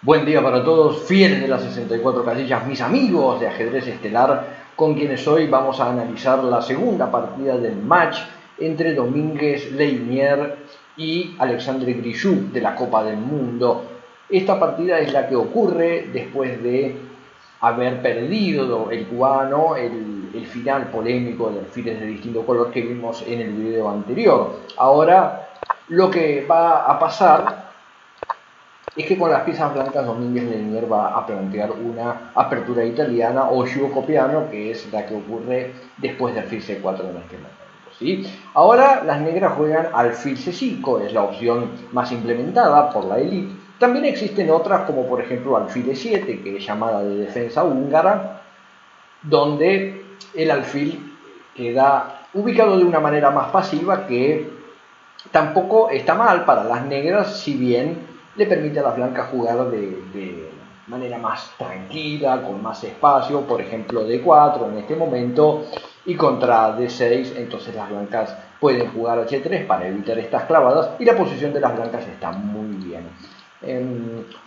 Buen día para todos, fieles de las 64 casillas, mis amigos de ajedrez estelar, con quienes hoy vamos a analizar la segunda partida del match entre Domínguez Leinier y Alexandre Grishuk de la Copa del Mundo. Esta partida es la que ocurre después de haber perdido el cubano el final polémico de alfiles de distinto color que vimos en el video anterior. Ahora lo que va a pasar es que con las piezas blancas Domínguez Leinier va a plantear una apertura italiana o giuoco-piano, que es la que ocurre después de alfil C4 en este momento, ¿sí? Ahora las negras juegan alfil C5, es la opción más implementada por la élite. También existen otras como por ejemplo alfil E7, que es llamada de defensa húngara, donde el alfil queda ubicado de una manera más pasiva, que tampoco está mal para las negras, si bien le permite a las blancas jugar de manera más tranquila, con más espacio, por ejemplo D4 en este momento, y contra D6, entonces las blancas pueden jugar H3 para evitar estas clavadas, y la posición de las blancas está muy bien.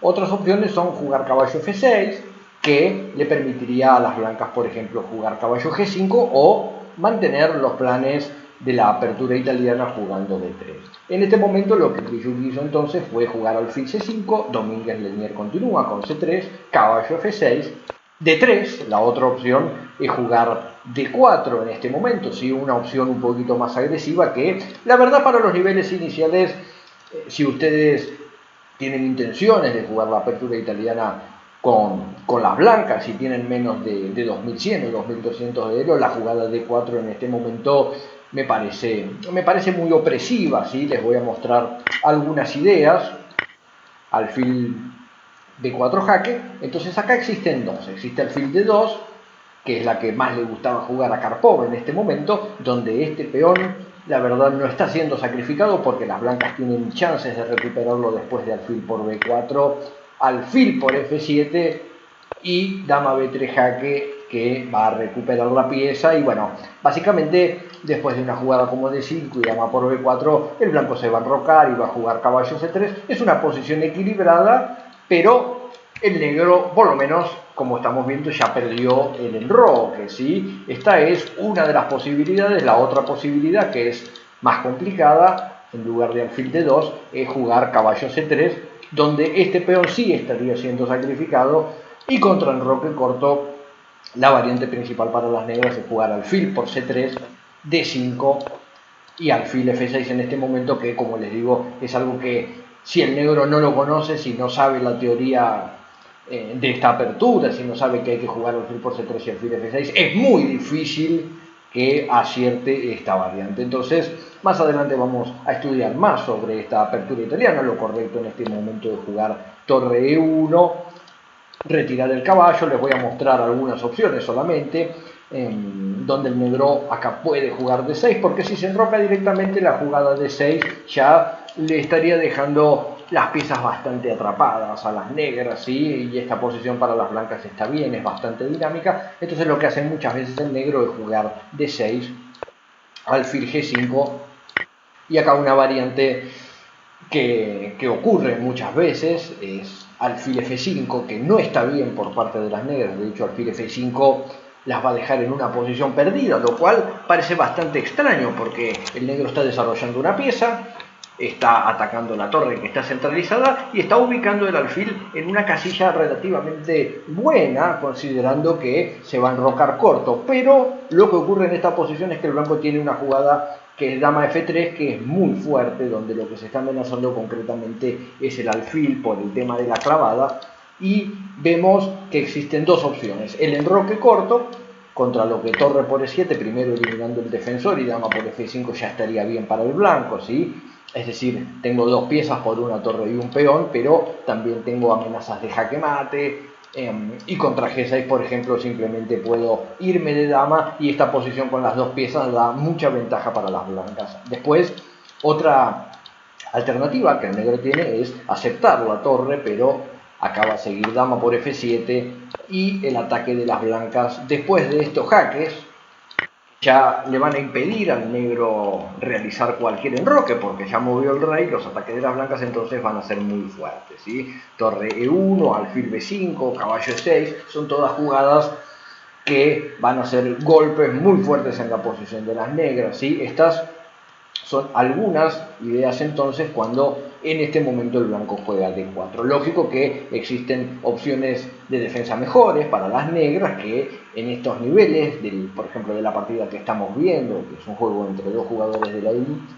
Otras opciones son jugar caballo F6, que le permitiría a las blancas, por ejemplo, jugar caballo G5 o mantener los planes de la apertura italiana jugando D3. En este momento lo que Grishuk hizo entonces fue jugar alfil C5, Domínguez Leinier continúa con C3, caballo F6, D3, la otra opción es jugar D4 en este momento, ¿sí? Una opción un poquito más agresiva que, la verdad, para los niveles iniciales, si ustedes tienen intenciones de jugar la apertura italiana con las blancas, si tienen menos de 2100 o 2200 de elo, la jugada D4 en este momento me parece muy opresiva, ¿sí? Les voy a mostrar algunas ideas. Alfil D4 jaque, entonces acá existen dos, existe alfil D2, que es la que más le gustaba jugar a Karpov en este momento, donde este peón, la verdad, no está siendo sacrificado porque las blancas tienen chances de recuperarlo después de alfil por B4, alfil por F7 y dama B3 jaque, que va a recuperar la pieza. Y bueno, básicamente después de una jugada como D5 y dama por B4, el blanco se va a enrocar y va a jugar caballo C3. Es una posición equilibrada, pero el negro, por lo menos, como estamos viendo, ya perdió el enroque, ¿sí? Esta es una de las posibilidades. La otra posibilidad, que es más complicada, en lugar de alfil D2, es jugar caballo C3, donde este peón sí estaría siendo sacrificado, y contra enroque corto, la variante principal para las negras es jugar alfil por C3, D5 y alfil F6 en este momento, que, como les digo, es algo que si el negro no lo conoce, si no sabe la teoría de esta apertura, si no sabe que hay que jugar alfil por C3 y alfil F6, es muy difícil que acierte esta variante. Entonces, más adelante vamos a estudiar más sobre esta apertura italiana. Lo correcto en este momento es jugar torre E1, retirar el caballo. Les voy a mostrar algunas opciones solamente, donde el negro acá puede jugar D6, porque si se enroca directamente, la jugada D6 ya le estaría dejando las piezas bastante atrapadas a las negras, ¿sí? Y esta posición para las blancas está bien, es bastante dinámica. Entonces lo que hace muchas veces el negro es jugar D6, alfil G5, y acá una variante que ocurre muchas veces es alfil F5, que no está bien por parte de las negras. De hecho, alfil F5 las va a dejar en una posición perdida, lo cual parece bastante extraño porque el negro está desarrollando una pieza, está atacando la torre que está centralizada y está ubicando el alfil en una casilla relativamente buena, considerando que se va a enrocar corto. Pero lo que ocurre en esta posición es que el blanco tiene una jugada que es dama F3, que es muy fuerte, donde lo que se está amenazando concretamente es el alfil por el tema de la clavada, y vemos que existen dos opciones: el enroque corto, contra lo que torre por E7, primero eliminando el defensor, y dama por F5 ya estaría bien para el blanco, ¿sí? Es decir, tengo dos piezas por una torre y un peón, pero también tengo amenazas de jaque mate, y contra G6, por ejemplo, simplemente puedo irme de dama, y esta posición con las dos piezas da mucha ventaja para las blancas. Después, otra alternativa que el negro tiene es aceptar la torre, pero acá va a seguir dama por F7 y el ataque de las blancas después de estos jaques ya le van a impedir al negro realizar cualquier enroque porque ya movió el rey, los ataques de las blancas entonces van a ser muy fuertes, ¿sí? Torre E1, alfil B5, caballo E6, son todas jugadas que van a ser golpes muy fuertes en la posición de las negras, ¿sí? Estas son algunas ideas entonces cuando en este momento el blanco juega D4. Lógico que existen opciones de defensa mejores para las negras que en estos niveles, por ejemplo de la partida que estamos viendo, que es un juego entre dos jugadores de la elite,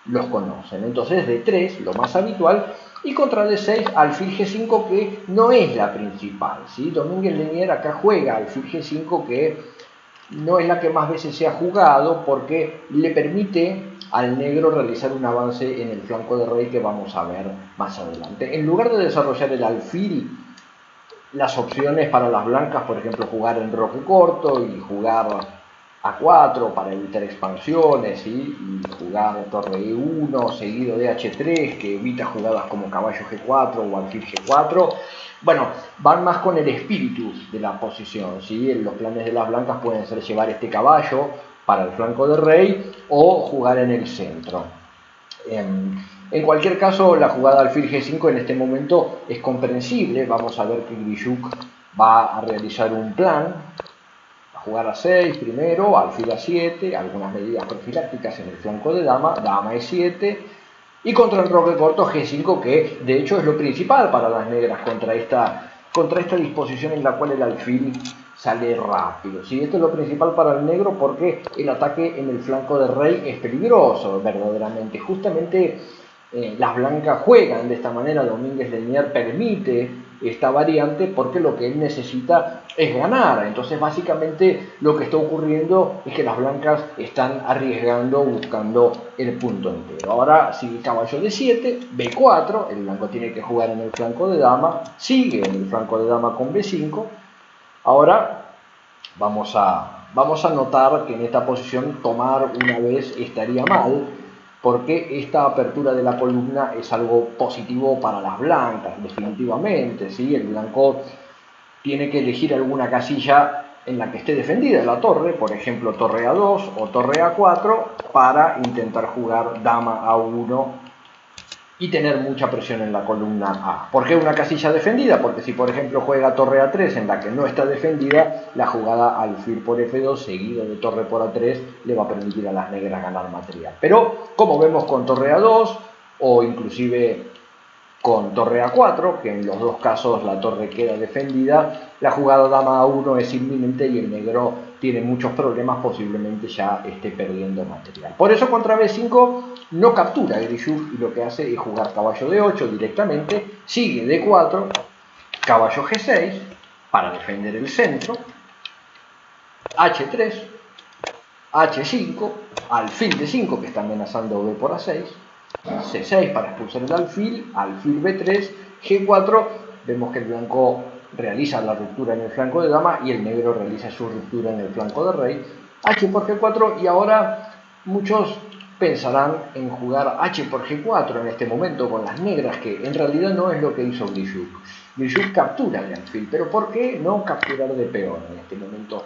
los conocen. Entonces D3, lo más habitual, y contra D6 alfil G5 que no es la principal, ¿sí? Domínguez Lenier acá juega alfil G5 que no es la que más veces se ha jugado porque le permite al negro realizar un avance en el flanco de rey que vamos a ver más adelante. En lugar de desarrollar el alfil, las opciones para las blancas, por ejemplo, jugar en roque corto y jugar A4 para evitar expansiones, ¿sí? Y jugar torre E1 seguido de H3 que evita jugadas como caballo G4 o alfil G4. Bueno, van más con el espíritu de la posición, ¿sí? Los planes de las blancas pueden ser llevar este caballo para el flanco de rey o jugar en el centro. En cualquier caso, la jugada alfil G5 en este momento es comprensible. Vamos a ver que Grijuk va a realizar un plan, a jugar a 6 primero, alfil a 7, algunas medidas profilácticas en el flanco de dama, dama E7, y contra el roque corto G5, que de hecho es lo principal para las negras contra esta disposición en la cual el alfil sale rápido. ¿Sí? Esto es lo principal para el negro porque el ataque en el flanco de rey es peligroso, verdaderamente. Justamente las blancas juegan de esta manera, Domínguez Lenier permite esta variante porque lo que él necesita es ganar. Entonces básicamente lo que está ocurriendo es que las blancas están arriesgando buscando el punto entero. Ahora sigue caballo de 7, B4, el blanco tiene que jugar en el flanco de dama, sigue en el flanco de dama con B5. Ahora vamos a notar que en esta posición tomar una vez estaría mal, porque esta apertura de la columna es algo positivo para las blancas, definitivamente, ¿sí? El blanco tiene que elegir alguna casilla en la que esté defendida la torre, por ejemplo torre A2 o torre A4, para intentar jugar dama A1 y tener mucha presión en la columna A. ¿Por qué una casilla defendida? Porque si por ejemplo juega torre A3 en la que no está defendida, la jugada alfil por F2 seguido de torre por A3 le va a permitir a las negras ganar material. Pero como vemos con torre A2 o inclusive con torre A4, que en los dos casos la torre queda defendida, la jugada dama A1 es inminente y el negro tiene muchos problemas, posiblemente ya esté perdiendo material. Por eso contra B5 no captura Grijuk y lo que hace es jugar caballo D8 directamente, sigue D4, caballo G6 para defender el centro, H3, H5, alfil D5 que está amenazando B por A6, C6 para expulsar el alfil, alfil B3, G4, vemos que el blanco realiza la ruptura en el flanco de dama y el negro realiza su ruptura en el flanco de rey, H por G4 y ahora muchos pensarán en jugar H por G4 en este momento con las negras, que en realidad no es lo que hizo Grijuk. Grijuk captura el alfil, pero ¿por qué no capturar de peón en este momento?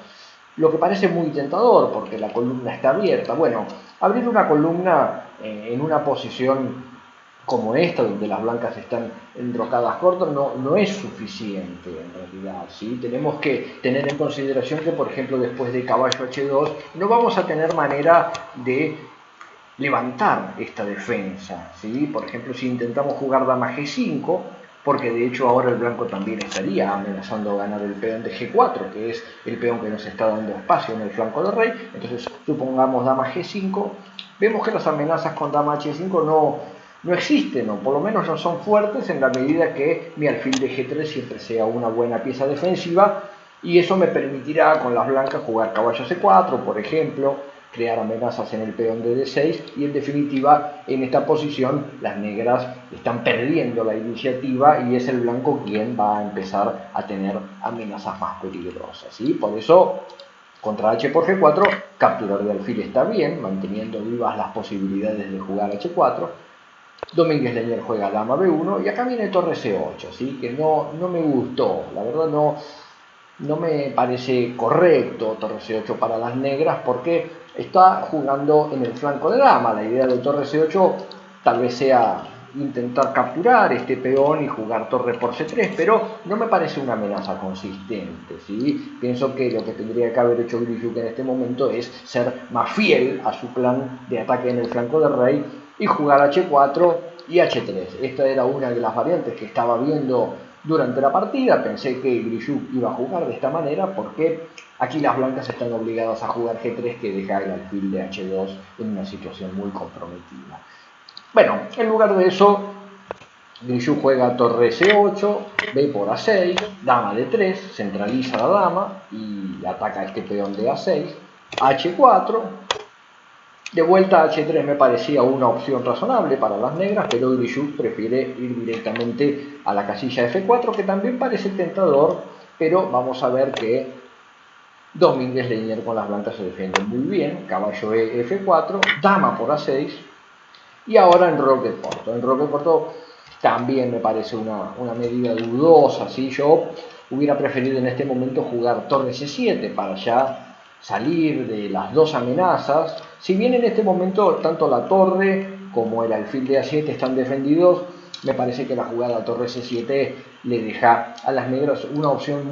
Lo que parece muy tentador porque la columna está abierta. Bueno, abrir una columna en una posición como esta, donde las blancas están enrocadas cortas, no es suficiente en realidad, ¿sí? Tenemos que tener en consideración que, por ejemplo, después de caballo H2, no vamos a tener manera de levantar esta defensa, ¿sí? Por ejemplo, si intentamos jugar dama G5, porque de hecho ahora el blanco también estaría amenazando ganar el peón de G4, que es el peón que nos está dando espacio en el flanco del rey. Entonces, supongamos dama G5, vemos que las amenazas con dama H5 no existen, o por lo menos no son fuertes en la medida que mi alfil de G3 siempre sea una buena pieza defensiva, y eso me permitirá con las blancas jugar caballo C4, por ejemplo, crear amenazas en el peón de D6 y en definitiva en esta posición las negras están perdiendo la iniciativa y es el blanco quien va a empezar a tener amenazas más peligrosas, ¿sí? Por eso contra H por G4 capturar de alfil está bien, manteniendo vivas las posibilidades de jugar H4. Domínguez Lenier juega dama B1 y acá viene torre C8, ¿sí? Que no me gustó, la verdad no me parece correcto torre C8 para las negras porque está jugando en el flanco de dama. La idea de torre C8 tal vez sea intentar capturar este peón y jugar torre por C3, pero no me parece una amenaza consistente, ¿sí? Pienso que lo que tendría que haber hecho Grijuk en este momento es ser más fiel a su plan de ataque en el flanco de rey y jugar H4 y H3. Esta era una de las variantes que estaba viendo durante la partida. Pensé que Grijuk iba a jugar de esta manera porque aquí las blancas están obligadas a jugar G3, que deja el alfil de H2 en una situación muy comprometida. Bueno, en lugar de eso, Grijuk juega torre C8, B por A6, dama D3, centraliza la dama y ataca este peón de A6, H4, de vuelta a H3 me parecía una opción razonable para las negras, pero Grijuk prefiere ir directamente a la casilla F4, que también parece tentador, pero vamos a ver que Domínguez Leñer con las blancas se defiende muy bien. Caballo E, F4, dama por A6, y ahora enroque corto. Enroque corto también me parece una medida dudosa, ¿sí? Yo hubiera preferido en este momento jugar torre C7 para ya salir de las dos amenazas. Si bien en este momento tanto la torre como el alfil de A7 están defendidos, me parece que la jugada torre C7 le deja a las negras una opción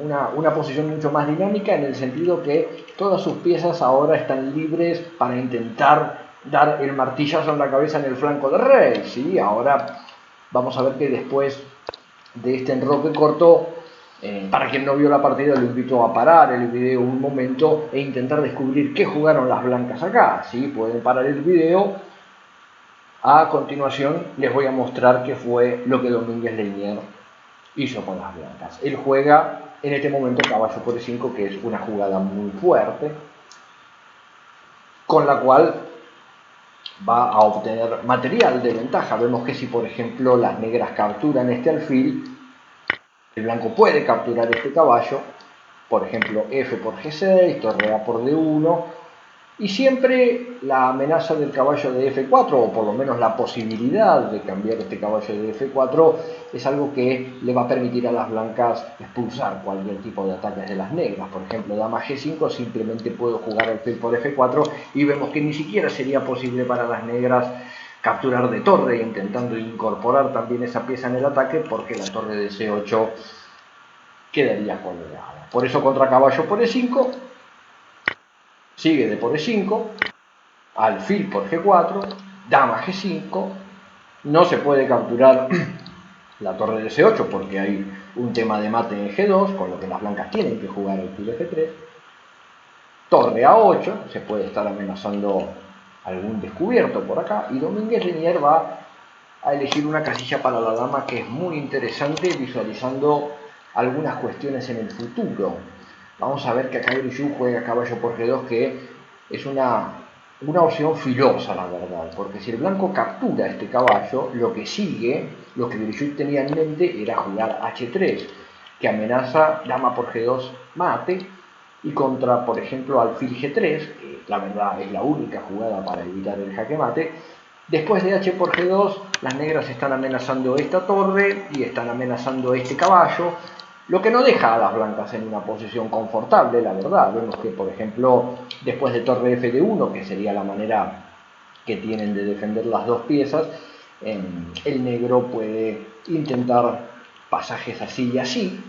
una posición mucho más dinámica, en el sentido que todas sus piezas ahora están libres para intentar dar el martillazo en la cabeza en el flanco de rey, ¿sí? Ahora vamos a ver que después de este enroque corto, para quien no vio la partida, lo invito a parar el video un momento e intentar descubrir qué jugaron las blancas acá, ¿sí? Pueden parar el video. A continuación les voy a mostrar qué fue lo que Domínguez Leñer hizo con las blancas. Él juega en este momento caballo por E5, que es una jugada muy fuerte, con la cual va a obtener material de ventaja. Vemos que si por ejemplo las negras capturan este alfil, el blanco puede capturar este caballo, por ejemplo F por G6, torre A por D1, y siempre la amenaza del caballo de F4, o por lo menos la posibilidad de cambiar este caballo de F4, es algo que le va a permitir a las blancas expulsar cualquier tipo de ataques de las negras. Por ejemplo, dama G5, simplemente puedo jugar alfil por F4 y vemos que ni siquiera sería posible para las negras capturar de torre, intentando incorporar también esa pieza en el ataque, porque la torre de C8 quedaría colgada. Por eso contra caballo por E5, sigue de por E5, alfil por G4, dama G5, no se puede capturar la torre de C8 porque hay un tema de mate en G2, con lo que las blancas tienen que jugar alfil F3, torre A8, se puede estar amenazando algún descubierto por acá, y Domínguez Leñer va a elegir una casilla para la dama que es muy interesante, visualizando algunas cuestiones en el futuro. Vamos a ver que acá Grijuk juega caballo por G2, que es una opción filosa, la verdad, porque si el blanco captura este caballo, lo que sigue, lo que Grijuk tenía en mente era jugar H3, que amenaza dama por G2 mate, y contra, por ejemplo, alfil G3, que la verdad es la única jugada para evitar el jaque mate. Después de H por G2, las negras están amenazando esta torre y están amenazando este caballo, lo que no deja a las blancas en una posición confortable, la verdad. Vemos que, por ejemplo, después de torre F de 1, que sería la manera que tienen de defender las dos piezas, el negro puede intentar pasajes así y así,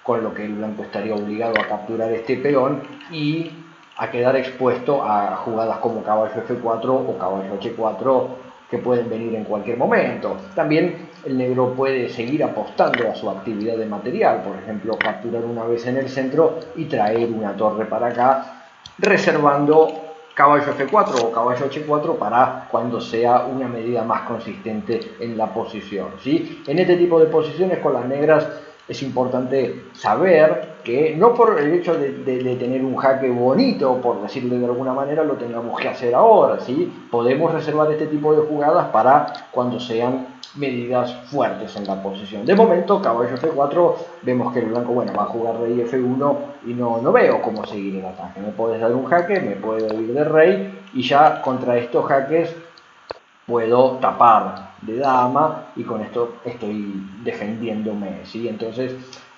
con lo que el blanco estaría obligado a capturar este peón y a quedar expuesto a jugadas como caballo F4 o caballo H4, que pueden venir en cualquier momento. También el negro puede seguir apostando a su actividad de material, por ejemplo, capturar una vez en el centro y traer una torre para acá, reservando caballo F4 o caballo H4 para cuando sea una medida más consistente en la posición, ¿sí? En este tipo de posiciones con las negras es importante saber que no por el hecho de tener un jaque bonito, por decirlo de alguna manera, lo tengamos que hacer ahora, ¿sí? Podemos reservar este tipo de jugadas para cuando sean medidas fuertes en la posición. De momento, caballo F4, vemos que el blanco, bueno, va a jugar rey F1 y no veo cómo seguir el ataque. Me puedes dar un jaque, me puedo ir de rey y ya contra estos jaques puedo tapar de dama y con esto estoy defendiéndome, ¿sí? Entonces,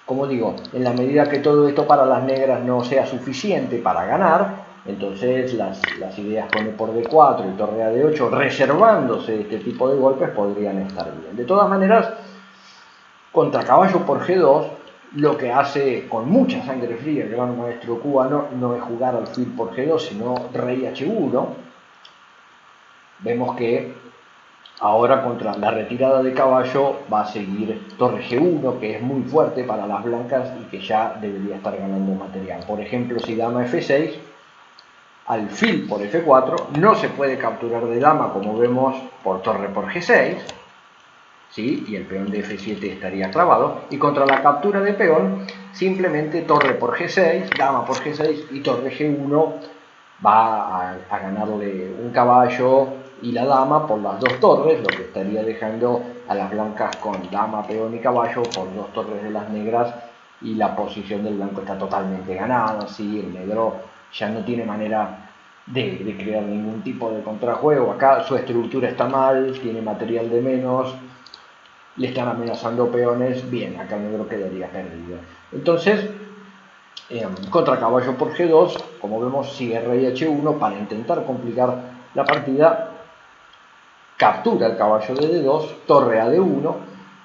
como digo, en la medida que todo esto para las negras no sea suficiente para ganar, entonces las ideas con e por d4 y torre a d8, reservándose este tipo de golpes, podrían estar bien. De todas maneras, contra caballo por g2, lo que hace con mucha sangre fría el gran maestro cubano no es jugar alfil por g2, sino rey h1. Vemos que ahora contra la retirada de caballo va a seguir torre g1, que es muy fuerte para las blancas y que ya debería estar ganando material. Por ejemplo, si dama f6, alfil por f4, no se puede capturar de dama, como vemos, por torre por g6, ¿sí? Y el peón de f7 estaría clavado. Y contra la captura de peón, simplemente torre por g6, dama por g6 y torre g1 va a ganarle un caballo y la dama por las dos torres, lo que estaría dejando a las blancas con dama, peón y caballo por dos torres de las negras, y la posición del blanco está totalmente ganada. ¿Sí? El negro ya no tiene manera de crear ningún tipo de contrajuego. Acá su estructura está mal, tiene material de menos, le están amenazando peones, bien, acá el negro quedaría perdido. Entonces, contra caballo por g2, como vemos, sigue rey h1 para intentar complicar la partida. Captura el caballo de d2, torre a d1,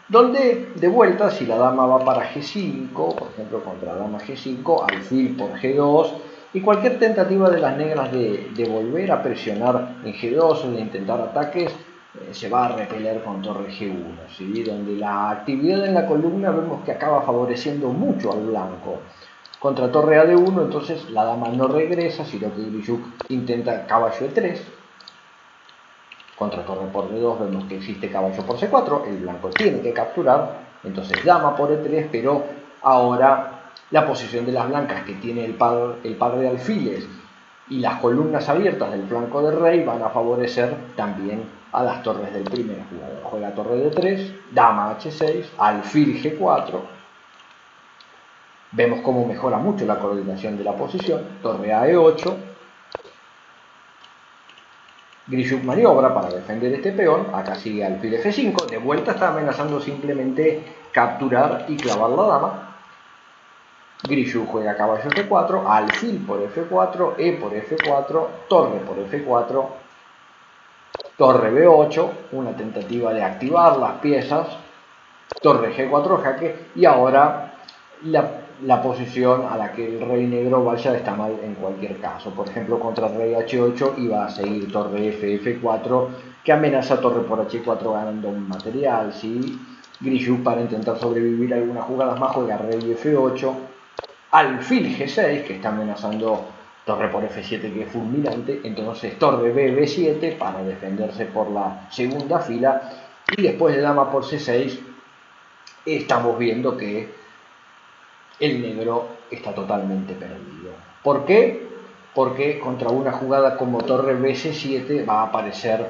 donde de vuelta, si la dama va para g5, por ejemplo contra dama g5, alfil por g2, y cualquier tentativa de las negras de volver a presionar en g2 o de intentar ataques, se va a repeler con torre g1, ¿sí? Donde la actividad en la columna vemos que acaba favoreciendo mucho al blanco. Contra torre a d1, entonces la dama no regresa, sino que Grijuk intenta caballo e3. Contra torre por d2 vemos que existe caballo por c4, el blanco tiene que capturar, entonces dama por e3, pero ahora la posición de las blancas, que tiene el par de alfiles y las columnas abiertas del flanco del rey, van a favorecer también a las torres del primer jugador. Juega torre d3, dama h6, alfil g4. Vemos cómo mejora mucho la coordinación de la posición, torre a e8. Grijuk maniobra para defender este peón, acá sigue alfil f5, de vuelta está amenazando simplemente capturar y clavar la dama. Grijuk juega caballo f4, alfil por f4, e por f4, torre por f4, torre b8, una tentativa de activar las piezas, torre g4 jaque, y ahora la posición a la que el rey negro vaya está mal en cualquier caso. Por ejemplo, contra rey h8 iba a seguir torre f4, que amenaza torre por h4 ganando un material. ¿Sí? Grijuk, para intentar sobrevivir a algunas jugadas más, juega rey f8, alfil g6, que está amenazando torre por f7, que es fulminante, entonces torre b7 para defenderse por la segunda fila, y después de dama por c6 estamos viendo que el negro está totalmente perdido. ¿Por qué? Porque contra una jugada como torre bc7 va a aparecer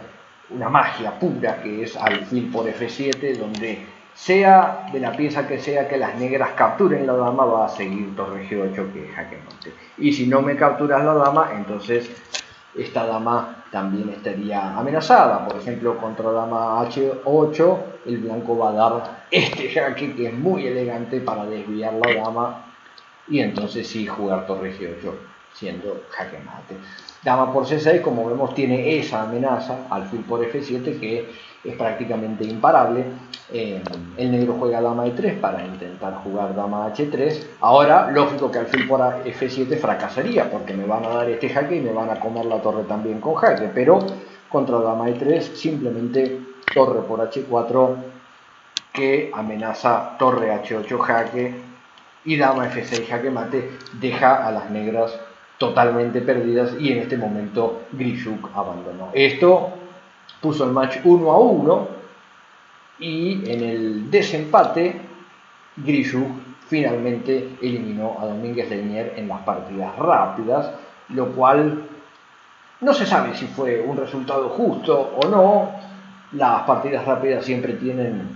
una magia pura, que es alfil por f7, donde sea de la pieza que las negras capturen la dama, va a seguir torre g8, que es jaque mate. Y si no me capturas la dama, entonces esta dama también estaría amenazada. Por ejemplo, contra dama h8, el blanco va a dar este jaque, que es muy elegante para desviar la dama, y entonces sí jugar torre g8 siendo jaque mate. Dama por c6, como vemos, tiene esa amenaza, alfil por f7, que es prácticamente imparable. El negro juega dama e3 para intentar jugar dama h3. Ahora, lógico que alfil por f7 fracasaría, porque me van a dar este jaque y me van a comer la torre también con jaque, pero contra dama e3 simplemente torre por h4, que amenaza torre h8 jaque, y dama f6 jaque mate, deja a las negras totalmente perdidas, y en este momento Grijuk abandonó. Esto puso el match 1-1, y en el desempate Grijuk finalmente eliminó a Domínguez Leynier en las partidas rápidas, lo cual no se sabe si fue un resultado justo o no. Las partidas rápidas siempre tienen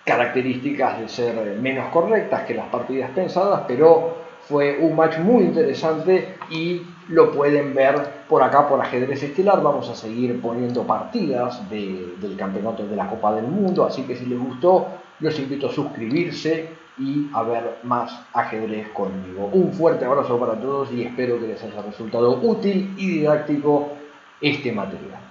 características de ser menos correctas que las partidas pensadas, pero fue un match muy interesante y lo pueden ver por acá por Ajedrez Estelar. Vamos a seguir poniendo partidas del campeonato de la Copa del Mundo, así que si les gustó, los invito a suscribirse y a ver más ajedrez conmigo. Un fuerte abrazo para todos y espero que les haya resultado útil y didáctico este material.